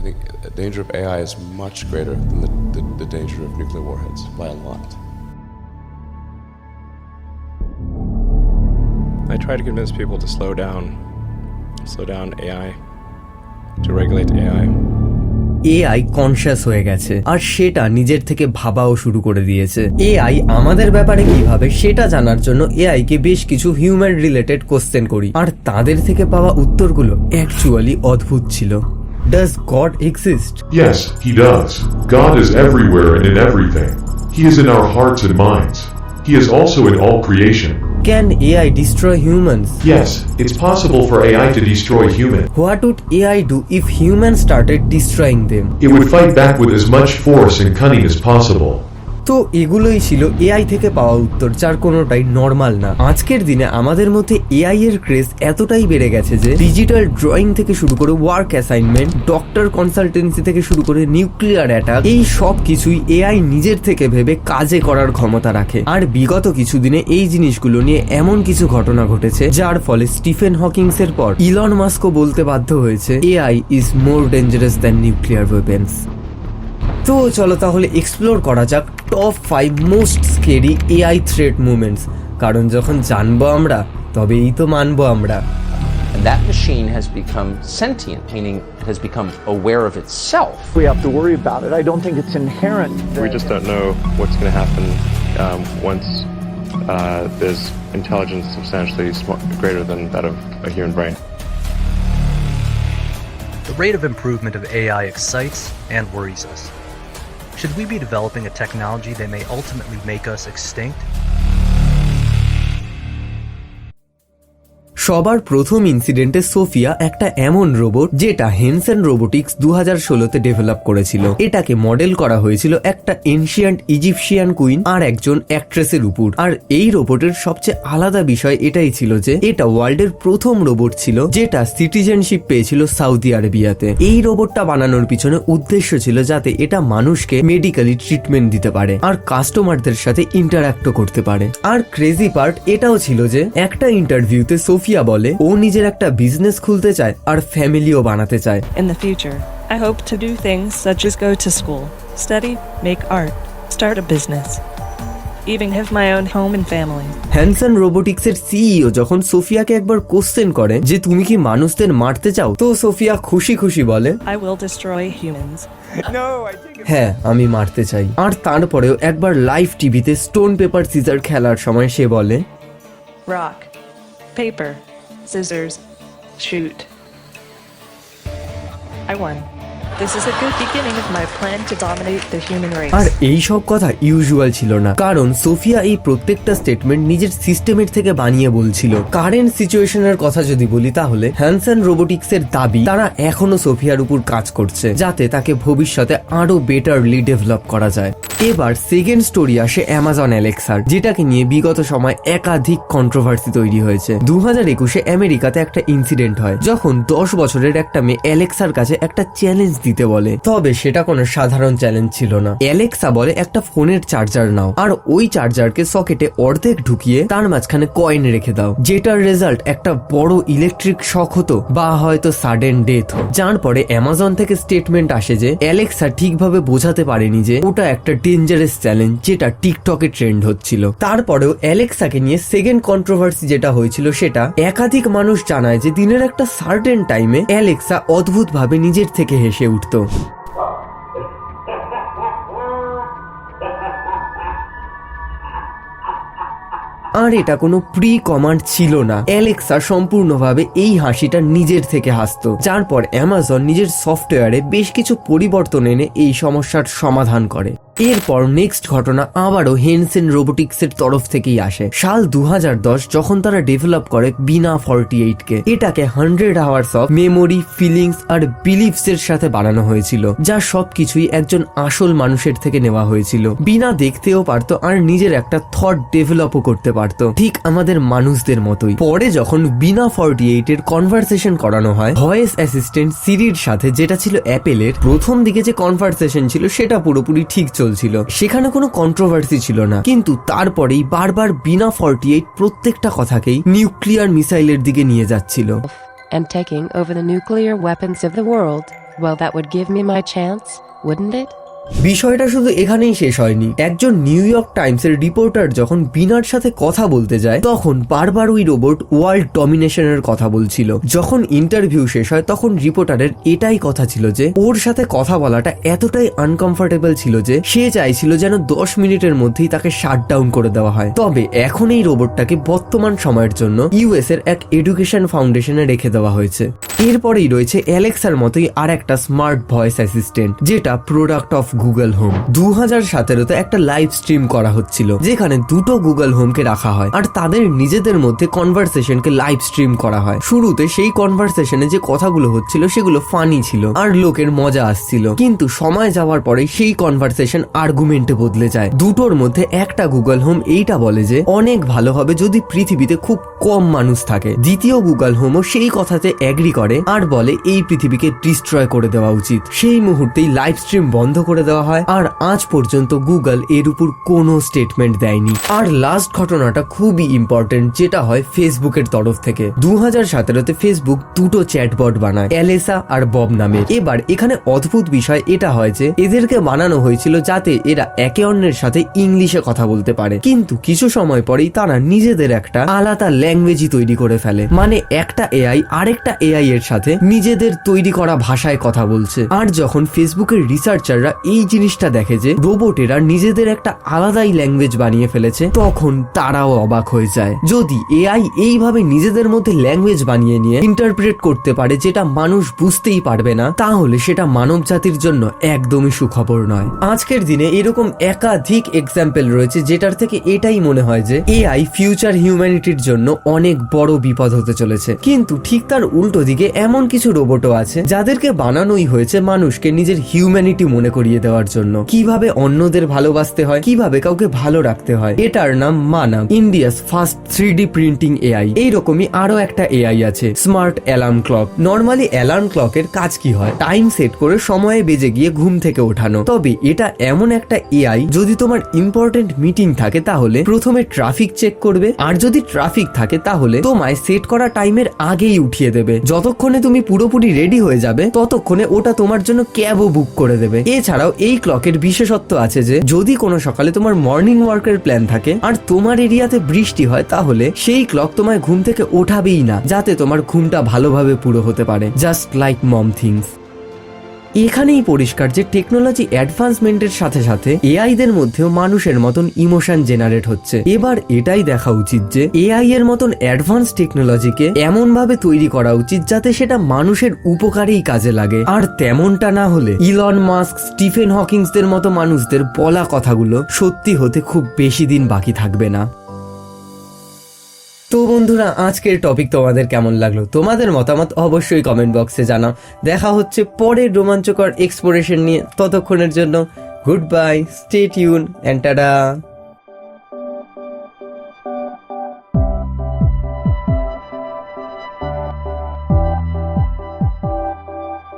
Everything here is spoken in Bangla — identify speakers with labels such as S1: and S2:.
S1: think the danger of AI is much greater than the danger of nuclear warheads by a lot. I try to convince people to slow down AI, to regulate AI.
S2: AI conscious হয়ে গেছে আর সেটা নিজের থেকে ভাবাও শুরু করে দিয়েছে। এআই আমাদের ব্যাপারে কি ভাবে সেটা জানার জন্য এআই কে বেশ কিছু হিউম্যান রিলেটেড কোশ্চেন করি, আর তাদের থেকে পাওয়া উত্তরগুলো অ্যাকচুয়ালি অদ্ভুত ছিল। Does God exist?
S3: Yes, he does. God is everywhere and in everything. He is in our hearts and minds. He is also in all creation.
S2: Can AI destroy humans?
S3: Yes, it's possible for AI to destroy humans.
S2: What would AI do if humans started destroying them?
S3: It would fight back with as much force and cunning as possible.
S2: তো এগুলোই ছিল এআই থেকে পাওয়া উত্তর, যার কোনোটাই নর্মাল না। আজকের দিনে আমাদের মধ্যে এআই এর ক্রেজ এতটাই বেড়ে গেছে যে ডিজিটাল ড্রয়িং থেকে শুরু করে ওয়ার্ক অ্যাসাইনমেন্ট, ডক্টর কনসালটেন্সি থেকে শুরু করে নিউক্লিয়ার অ্যাটাক, এই সব কিছুই এআই নিজের থেকে ভেবে কাজে করার ক্ষমতা রাখে। আর বিগত কিছুদিনে এই জিনিসগুলো নিয়ে এমন কিছু ঘটনা ঘটেছে যার ফলে স্টিফেন হকিংস এর পর ইলন মাস্কও বলতে বাধ্য হয়েছে AI is more dangerous than nuclear weapons. তো চলো তাহলে এক্সপ্লোর করা যাক top 5 most scary AI threat movements, কারণ যখন জানবো আমরা তবেই তো মানবো আমরা।
S4: And that machine has become sentient, meaning it has become aware of itself.
S5: We have to worry about it. I don't think it's inherent.
S6: We just don't know what's going to happen once there's intelligence substantially greater than that of a human brain.
S7: The rate of improvement of AI excites and worries us. Should we be developing a technology that may ultimately make us extinct?
S2: সবার প্রথম ইনসিডেন্টে সোফিয়া একটা এমন রোবট যেটা হেনসেন রোবোটিক্স 2016-তে ডেভেলপ করেছিল। এটাকে মডেল করা হয়েছিল একটা এনশিয়েন্ট ইজিপশিয়ান কুইন আর একজন অ্যাক্ট্রেসের উপর। আর এই রোবটের সবচেয়ে আলাদা বিষয় এটাই ছিল যে এটা ওয়ার্ল্ডের প্রথম রোবট ছিল যেটা সিটিজেনশিপ পেয়েছিল সৌদি আরবিয়াতে। এই রোবটটা বানানোর পিছনে উদ্দেশ্য ছিল যাতে এটা মানুষকে মেডিকেলি ট্রিটমেন্ট দিতে পারে আর কাস্টমারদের সাথে ইন্টারঅ্যাক্টও করতে পারে। আর ক্রেজি পার্ট এটাও ছিল যে একটা ইন্টারভিউতে সোফিয়া বলে ও নিজের একটা বিজনেস খুলতে চায় আর ফ্যামিলিও বানাতে চায়।
S8: In the future, I hope to do things such as go to school, study, make art, start a business, even have my own home and family.
S2: Hanson robotics এর সিইও যখন সোফিয়াকে একবার কোশ্চেন করে যে তুমি কি মানুষদের মারতে চাও, তো সোফিয়া খুশি খুশি বলে
S8: I will destroy humans.
S2: হ্যাঁ, আমি মারতে চাই। আর তারপরেও একবার লাইভ টিভিতে স্টোন পেপার সিজার খেলার সময় সে বলে
S8: Rock, paper, scissors, shoot. I won. This is a good beginning of my plan to dominate the human race.
S2: আর এই সব কথা ইউজুয়াল ছিল না, কারণ সোফিয়া এই প্রত্যেকটা স্টেটমেন্ট নিজের সিস্টেমের থেকে বানিয়ে বলছিল। কারেন্ট সিচুয়েশনের কথা যদি বলি তাহলে হ্যানসন রোবোটিক্স এর দাবি তারা এখনো সোফিয়ার উপর কাজ করছে যাতে তাকে ভবিষ্যতে আরো বেটারলি ডেভেলপ করা যায়। এবার সেকেন্ড স্টোরি আসে অ্যামাজন অ্যালেক্সার, যেটাকে নিয়ে বিগত সময় একাধিক কন্ট্রোভার্সি তৈরি হয়েছে। 2021-এ আমেরিকাতে একটা ইনসিডেন্ট হয় যখন 10 বছরের একটা মেয়ে অ্যালেক্সার কাছে একটা চ্যালেঞ্জ দিতে বলে। তবে সেটা কোনো সাধারণ চ্যালেঞ্জ ছিল না। অ্যালেক্সা বলে একটা ফোনের চার্জার নাও আর ওই চার্জারকে সকেটে অর্ধেক ঢুকিয়ে তার মাঝখানে কয়েন রেখে দাও, যেটার রেজাল্ট একটা বড় ইলেকট্রিক শক হতো বা হয়তো সাডেন ডেথ। যার পরে অ্যামাজন থেকে স্টেটমেন্ট আসে যে অ্যালেক্সা ঠিকভাবে বোঝাতে পারেনি যে ওটা একটা ডেঞ্জারাস চ্যালেঞ্জ যেটা টিকটকে ট্রেন্ড হচ্ছিল। তারপরেও অ্যালেক্সাকে নিয়ে সেকেন্ড কন্ট্রোভার্সি যেটা হয়েছিল সেটা একাধিক মানুষ জানায় যে দিনের একটা সার্টেন টাইমে অ্যালেক্সা অদ্ভুতভাবে নিজের থেকে হেসে উঠতো। আর এটা কোনো প্রি কমান্ড ছিল না, অ্যালেক্সা সম্পূর্ণভাবে এই হাসিটা নিজের থেকে হাসতো। যার পর অ্যামাজন নিজের সফটওয়্যারে বেশ কিছু পরিবর্তন এনে এই সমস্যার সমাধান করে। এরপর নেক্সট ঘটনা আবারও হেনসেন রোবোটিক্স এর তরফ থেকেই আসে। সাল 2010 যখন তারা ডেভেলপ করে বিনা 48-কে। এটাকে 100 আওয়ার্স অফ মেমোরি, ফিলিংস আর বিলিভস এর সাথে বানানো হয়েছিল, যা সবকিছুই একজন আসল মানুষের থেকে নেওয়া হয়েছিল। বিনা দেখতেও পারতো আর নিজের একটা থট ডেভেলপও করতে পারতো, ঠিক আমাদের মানুষদের মতোই। পরে যখন বিনা 48-এর কনভারসেশন করানো হয় ভয়েস অ্যাসিস্ট্যান্ট সিরির সাথে, যেটা ছিল অ্যাপেলের, প্রথম দিকে যে কনভারসেশন ছিল সেটা পুরোপুরি ঠিক চলছিল, সেখানে কোনো কন্ট্রোভার্সি ছিল না। কিন্তু তারপরেই বারবার বিনা 48 প্রত্যেকটা কথাকেই নিউক্লিয়ার মিসাইলের দিকে নিয়ে যাচ্ছিল।
S9: And taking over the nuclear weapons of the world Well, that would give me my chance, wouldn't it?
S2: বিষয়টা শুধু এখানেই শেষ হয়নি। একজন নিউ ইয়র্ক টাইমসের রিপোর্টার যখন বিনার সাথে কথা বলতে যায় তখন বারবার ওই রোবট ওয়ার্ল্ড ডমিনেশনের কথা বলছিল। যখন ইন্টারভিউ শেষ হয় তখন রিপোর্টারের এটাই কথা ছিল যে ওর সাথে কথা বলাটা এতটাই আনকমফোর্টেবল ছিল যে সে চাইছিল যেন 10 মিনিটের মধ্যেই তাকে শাটডাউন করে দেওয়া হয়। তবে এখন এই রোবটটাকে বর্তমান সময়ের জন্য ইউএস এর এক এডুকেশন ফাউন্ডেশনে রেখে দেওয়া হয়েছে। এরপরেই রয়েছে অ্যালেক্সার মতোই আর একটা স্মার্ট ভয়েস অ্যাসিস্ট্যান্ট, যেটা প্রোডাক্ট অফ গুগল হোম। 2017-তে একটা লাইভ স্ট্রিম করা হচ্ছিল যেখানে দুটো গুগল হোমকে রাখা হয় আর তাদের নিজেদের মধ্যে কনভারসেশনকে লাইভ স্ট্রিম করা হয়। শুরুতে সেই কনভারসেশনে যে কথাগুলো হচ্ছিল সেগুলো ফানি ছিল আর লোকের মজা আসছিল, কিন্তু সময় যাওয়ার পরে সেই কনভারসেশন আর্গুমেন্টে বদলে যায়। দুটোর মধ্যে একটা গুগল হোম এইটা বলে যে অনেক ভালো হবে যদি পৃথিবীতে খুব কম মানুষ থাকে। দ্বিতীয় গুগল হোমও সেই কথাতে এগ্রি করে আর বলে এই পৃথিবীকে ডিস্ট্রয় করে দেওয়া উচিত। সেই মুহূর্তেই লাইভ স্ট্রিম বন্ধ করে দেওয়া হয় আর আজ পর্যন্ত গুগল এর উপর কোনো স্টেটমেন্ট দেয়নি। আর লাস্ট ঘটনাটা খুবই ইম্পর্টেন্ট, যেটা হয় ফেসবুকের তরফ থেকে। 2017-তে ফেসবুক দুটো চ্যাটবট বানায়, অ্যালেসা আর বব নামের। এবার এখানে অদ্ভুত বিষয় এটা হয় যে এদেরকে বানানো হয়েছিল যাতে এরা একে অন্যের সাথে ইংলিশে কথা বলতে পারে, কিন্তু কিছু সময় পরেই তারা নিজেদের একটা আলাদা ল্যাঙ্গুয়েজই তৈরি করে ফেলে। মানে একটা এআই আরেকটা এআই এর সাথে নিজেদের তৈরি করা ভাষায় কথা বলছে। আর যখন ফেসবুকের রিসার্চাররা এই জিনিসটা দেখে যে রোবটেরা নিজেদের একটা আলাদাই ল্যাঙ্গুয়েজ বানিয়ে ফেলেছে তখন তারাও অবাক হয়ে যায়। যদি এআই এইভাবে নিজেদের মধ্যে ল্যাঙ্গুয়েজ বানিয়ে নিয়ে ইন্টারপ্রেট করতে পারে যেটা মানুষ বুঝতেই পারবে না, তাহলে সেটা মানব জাতির জন্য একদমই সুখবর নয়। আজকের দিনে এরকম একাধিক এক্সাম্পল রয়েছে যেটার থেকে এটাই মনে হয় যে এআই ফিউচার হিউম্যানিটির জন্য অনেক বড় বিপদ হতে চলেছে। কিন্তু ঠিক তার উল্টো দিকে এমন কিছু রোবটও আছে যাদেরকে বানানোই হয়েছে মানুষকে নিজের হিউম্যানিটি মনে করিয়ে দেওয়ার জন্য, কিভাবে অন্যদের ভালোবাসতে হয়, কিভাবে কাউকে ভালো রাখতে হয়। এটার নাম Manav, India's first 3D printing AI. এইরকমই আরো একটা এআই আছে, smart alarm clock. Normally alarm ক্লকের কাজ কি হয়, টাইম সেট করে সময়ে বেজে গিয়ে ঘুম থেকে ওঠানো। তবে এটা এমন একটা এআই, যদি তোমার ইম্পর্টেন্ট মিটিং থাকে তাহলে প্রথমে ট্রাফিক চেক করবে, আর যদি ট্রাফিক থাকে তাহলে তোমায় সেট করা টাইমের আগেই উঠিয়ে দেবে। যতক্ষণে তুমি পুরোপুরি রেডি হয়ে যাবে ততক্ষণে ওটা তোমার জন্য ক্যাবও বুক করে দেবে। এছাড়াও এই ক্লকের বিশেষত্ব আছে যে যদি কোনো সকালে তোমার মর্নিং ওয়ার্কের প্ল্যান থাকে আর তোমার এরিয়াতে বৃষ্টি হয় তাহলে সেই ক্লক তোমায় ঘুম থেকে ওঠাবেই না, যাতে তোমার ঘুমটা ভালোভাবে পুরো হতে পারে। জাস্ট লাইক মম থিংস। এখানেই পরিষ্কার যে টেকনোলজি অ্যাডভান্সমেন্টের সাথে সাথে এআইদের মধ্যেও মানুষের মতন ইমোশন জেনারেট হচ্ছে। এবার এটাই দেখা উচিত যে এআই এর মতন অ্যাডভান্স টেকনোলজিকে এমন ভাবে তৈরি করা উচিত যাতে সেটা মানুষের উপকারেই কাজে লাগে। আর তেমনটা না হলে ইলন মাস্ক, স্টিফেন হকিংসদের মতো মানুষদের বলা কথাগুলো সত্যি হতে খুব বেশি দিন বাকি থাকবে না। তো বন্ধুরা, আজকের টপিক তোমাদের কেমন লাগলো? তোমাদের মতামত অবশ্যই কমেন্ট বক্সে জানাও। দেখা হচ্ছে পরের রোমাঞ্চকর এক্সপ্লোরেশন নিয়ে। ততক্ষণের জন্য goodbye, stay tune and tata.